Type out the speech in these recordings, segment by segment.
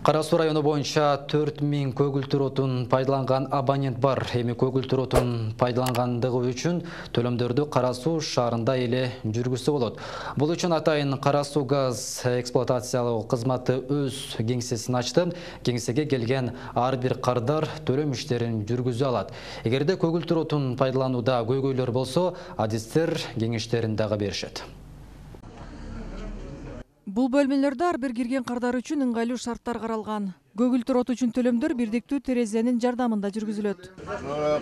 Кара Суу району боюнча 4000 көгүлтүр отун пайдаланган абонент бар. Эми көгүлтүр отун пайдалангандыгы үчүн төлөмдөрдү Кара Суу шаарында эле жүргүзсө болот. Бул үчүн атайын Кара Суу газ эксплуатациялоо кызматы өз кеңсесин ачты. Кеңсеге келген ар бир кардар төлөм иштерин жүргүзө алат. Эгерде көгүлтүр отун пайдаланууда көйгөйлөр болсо, адистер кеңештерин дагы беришет. Бул бөлмөлөрдө ар бир кирген кардар үчүн ыңгайлуу шарттар каралган. Көгүлтүр от үчүн төлөмдөр бирдиктүү терезенин жардамында жүргүзүлөт.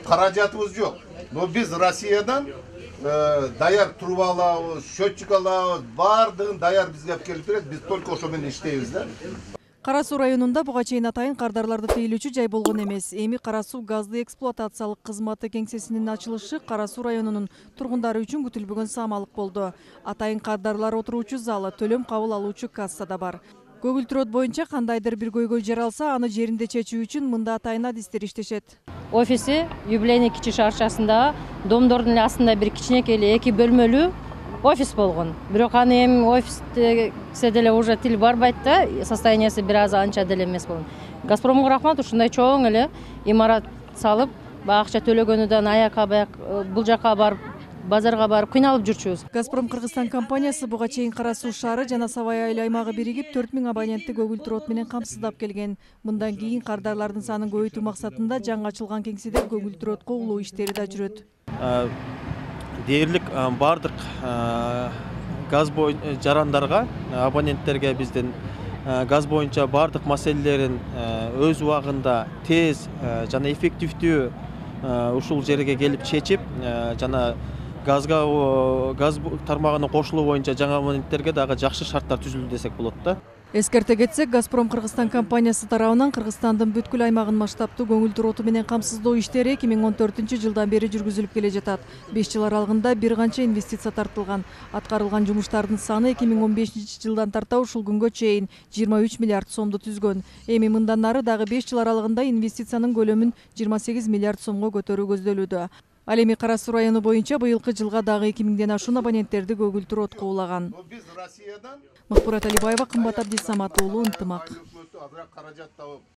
Каражатыбыз жок. Но биз Россиядан даяр труба алабыз, счетчик алабыз, бардыгын даяр бизге алып келип берет. Биз только ошо менен иштейбиз да. Кара Суу районунда буга чейин атайын кардарларды тейлүүчү жай болгон эмес. Эми Кара Суу газды эксплуатациялык кызматы кеңсесинин ачылышы Кара Суу районунун тургундары үчүн күтүлбөгөн самалык болду. Атайын кардарлар отуруучу залы, төлөм кабыл алуучу касса да бар. Көгүлтүр от боюнча кандайдыр бир көйгөй жаралса, аны жеринде чечүү үчүн мында атайын адистер иштешет. Офиси юбилейный кичи шаарчасында домдордун эле астында бир кичинекей эле 2 бөлмөлүү офис болгон. Бирок аны эми офисте деле уже тил барбайт да, состояниясы бир аз анча деле эмес болгон. Газпромго рахмат, ушундай чоң эле имарат салып, акча төлөгөнүдөн аяка баяк бул жака барып, базарга барып кыйналып жүрчүбүз. Газпром Кыргызстан компаниясы буга чейин Кара Суу шаары жана Сабай айыл аймагы биригип 4000 абонентти көгүлтүр от менен камсыздап келген. Мындан кийин кардарлардын санын көбөйтүү максатында жаңы ачылган кеңседе көгүлтүр отко улоо иштери да жүрөт. Дээрлик бардык газ жарандарга, абоненттерге биздин газ боюнча бардык маселелерин өз убагында тез жана эффективдүү ушул жерге келип чечип, жана газ тармагына кошулуу боюнча жаңы абоненттерге дагы жакшы шарттар түзүлдү десек болот да. Эскерте кетсек, Газпром Кыргызстан компаниясы тарабынан Кыргызстандын бүткүл аймагын масштабтуу көгүлтүр оту менен камсыздоо иштери 2014 жылдан бери жүргүзүлүп келе жатат. 5 жыл аралыгында бир канча инвестиция тартылган. Аткарылган жумуштардын саны 2015 жылдан тарта ушул күнгө чейин 23 миллиард сомду түзгөн. Эми мындан ары дагы 5 жыл аралыгында инвестициянын көлөмүн 28 миллиард сомго көтөрүү көздөлүүдө. Ал эми Кара Суу району боюнча быйылкы жылга дагы 2000ден ашуун абоненттерди көгүлтүр отко улаган. Мыкпурат Алибаева, Кымбат Абдисамат уулу, Ынтымак.